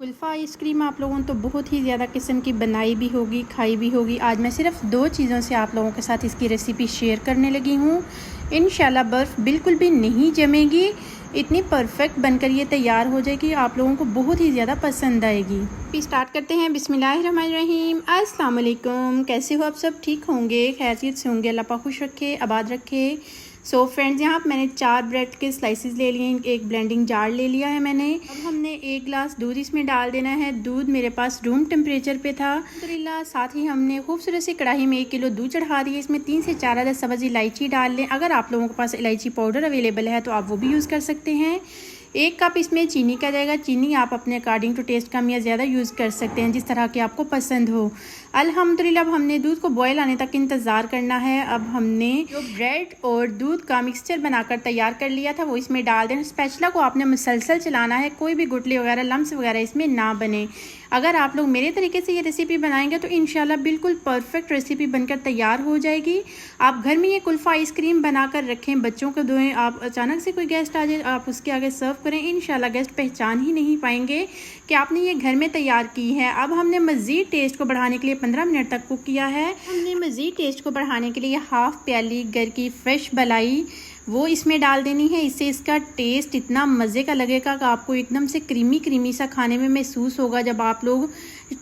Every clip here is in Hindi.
कुल्फ़ा आइसक्रीम आप लोगों ने तो बहुत ही ज़्यादा किस्म की बनाई भी होगी, खाई भी होगी। आज मैं सिर्फ 2 चीज़ों से आप लोगों के साथ इसकी रेसिपी शेयर करने लगी हूँ। इंशाल्लाह बर्फ़ बिल्कुल भी नहीं जमेगी, इतनी परफेक्ट बनकर ये तैयार हो जाएगी, आप लोगों को बहुत ही ज़्यादा पसंद आएगी। फिर स्टार्ट करते हैं। बिस्मिल्लाहिर्रहमानिर्रहीम। अस्सलाम वालेकुम। कैसे हो आप सब? ठीक होंगे, खैरियत से होंगे। अल्लाह पाक खुश रखे, आबाद रखे। सो फ्रेंड्स, यहाँ पर मैंने 4 ब्रेड के स्लाइसेस ले लिए हैं, एक ब्लेंडिंग जार ले लिया है मैंने। अब हमने 1 गिलास दूध इसमें डाल देना है। दूध मेरे पास रूम टेम्परेचर पे था अल्हम्दुलिल्लाह। साथ ही हमने खूबसूरत सी कढ़ाई में 1 किलो दूध चढ़ा दिया। इसमें 3 से 4 अदद सब्ज़ इलायची डाल लें। अगर आप लोगों के पास इलायची पाउडर अवेलेबल है तो आप वो भी यूज़ कर सकते हैं। 1 कप इसमें चीनी का जाएगा। चीनी आप अपने अकॉर्डिंग टू टेस्ट कम या ज़्यादा यूज़ कर सकते हैं, जिस तरह की आपको पसंद हो। अल्हम्दुलिल्लाह अब हमने दूध को बॉयल आने तक इंतज़ार करना है। अब हमने जो ब्रेड और दूध का मिक्सचर बनाकर तैयार कर लिया था वो इसमें डाल देना। स्पैचुला को आपने मुसलसल चलाना है, कोई भी गुठली वगैरह लम्स वगैरह इसमें ना बने। अगर आप लोग मेरे तरीके से ये रेसिपी बनाएंगे तो इंशाल्लाह बिल्कुल परफेक्ट रेसिपी बनकर तैयार हो जाएगी। आप घर में ये कुल्फ़ा आइसक्रीम बनाकर रखें, बच्चों को दें। आप अचानक से कोई गेस्ट आ जाए, आप उसके आगे सर्व करें, इंशाल्लाह गेस्ट पहचान ही नहीं पाएंगे कि आपने ये घर में तैयार की है। अब हमने मज़ीद टेस्ट को बढ़ाने के लिए 15 मिनट तक कुक किया है। हमने मज़ीद टेस्ट को बढ़ाने के लिए हाफ़ प्याली घर की फ्रेश मलाई वो इसमें डाल देनी है। इससे इसका टेस्ट इतना मज़े का लगेगा कि आपको एकदम से क्रीमी क्रीमी सा खाने में महसूस होगा। जब आप लोग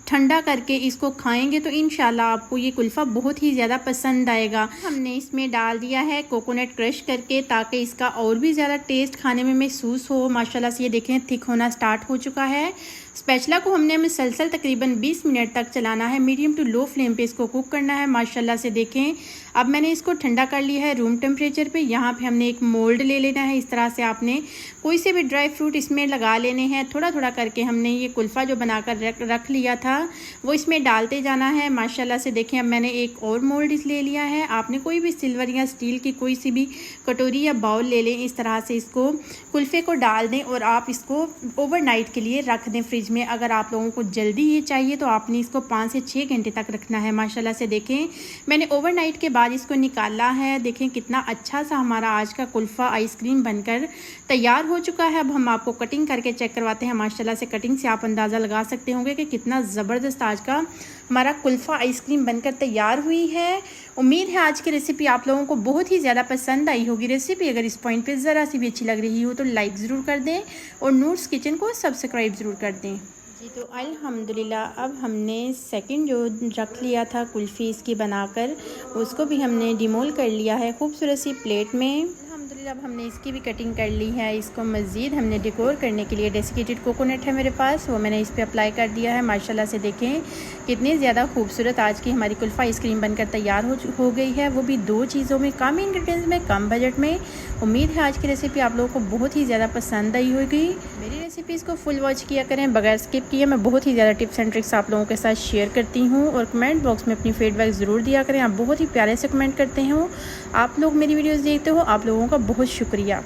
ठंडा करके इसको खाएंगे तो इंशाल्लाह आपको ये कुल्फ़ा बहुत ही ज़्यादा पसंद आएगा। हमने इसमें डाल दिया है कोकोनट क्रश करके, ताकि इसका और भी ज़्यादा टेस्ट खाने में महसूस हो। माशाल्लाह से ये देखें थिक होना स्टार्ट हो चुका है। स्पैचुला को हमने मुसलसल तकरीबन 20 मिनट तक चलाना है। मीडियम टू लो फ्लेम पे इसको कुक करना है। माशाल्लाह से देखें अब मैंने इसको ठंडा कर लिया है रूम टेम्परेचर पे। यहाँ पे हमने एक मोल्ड ले लेना है। इस तरह से आपने कोई से भी ड्राई फ्रूट इसमें लगा लेने हैं। थोड़ा थोड़ा करके हमने ये कुल्फ़ा जो बनाकर रख लिया था वो इसमें डालते जाना है। माशाल्लाह से देखें अब मैंने एक और मोल्ड ले लिया है। आपने कोई भी सिल्वर या स्टील की कोई सी भी कटोरी या बाउल ले लें। इस तरह से इसको कुल्फ़े को डाल दें और आप इसको ओवरनाइट के लिए रख दें फ्रिज में। अगर आप लोगों को जल्दी ये चाहिए तो आपने इसको 5 से 6 घंटे तक रखना है। माशाल्लाह से देखें मैंने ओवरनाइट के बाद इसको निकाला है। देखें कितना अच्छा सा हमारा आज का कुल्फ़ा आइसक्रीम बनकर तैयार हो चुका है। अब हम आपको कटिंग करके चेक करवाते हैं। माशाल्लाह से कटिंग से आप अंदाज़ा लगा सकते होंगे कि कितना ज़बरदस्त आज का हमारा कुल्फ़ा आइसक्रीम बनकर तैयार हुई है। उम्मीद है आज की रेसिपी आप लोगों को बहुत ही ज़्यादा पसंद आई होगी। रेसिपी अगर इस पॉइंट पे ज़रा सी भी अच्छी लग रही हो तो लाइक ज़रूर कर दें और नूर्स किचन को सब्सक्राइब ज़रूर कर दें। जी तो अल्हम्दुलिल्लाह अब हमने सेकंड जो रख लिया था कुल्फ़ी इसकी बनाकर, उसको भी हमने डिमोल कर लिया है खूबसूरत सी प्लेट में। अल्हम्दुलिल्लाह अब हमने इसकी भी कटिंग कर ली है। इसको मज़ीद हमने डेकोर करने के लिए डेसिकेटेड कोकोनट है मेरे पास, वो मैंने इस पर अप्लाई कर दिया है। माशाल्लाह से देखें कितनी ज़्यादा खूबसूरत आज की हमारी कुल्फ़ा आइसक्रीम बनकर तैयार हो गई है, वो भी 2 चीज़ों में, कम इंग्रेडिएंट्स में, कम बजट में। उम्मीद है आज की रेसिपी आप लोगों को बहुत ही ज़्यादा पसंद आई होगी। मेरी रेसिपीज़ को फुल वॉच किया करें, बगैर स्किप किए। मैं बहुत ही ज़्यादा टिप्स एंड ट्रिक्स आप लोगों के साथ शेयर करती हूँ और कमेंट बॉक्स में अपनी फीडबैक ज़रूर दिया करें। आप बहुत ही प्यारे से कमेंट करते हो। आप लोग मेरी वीडियोज़ देखते हो, आप लोगों का बहुत शुक्रिया।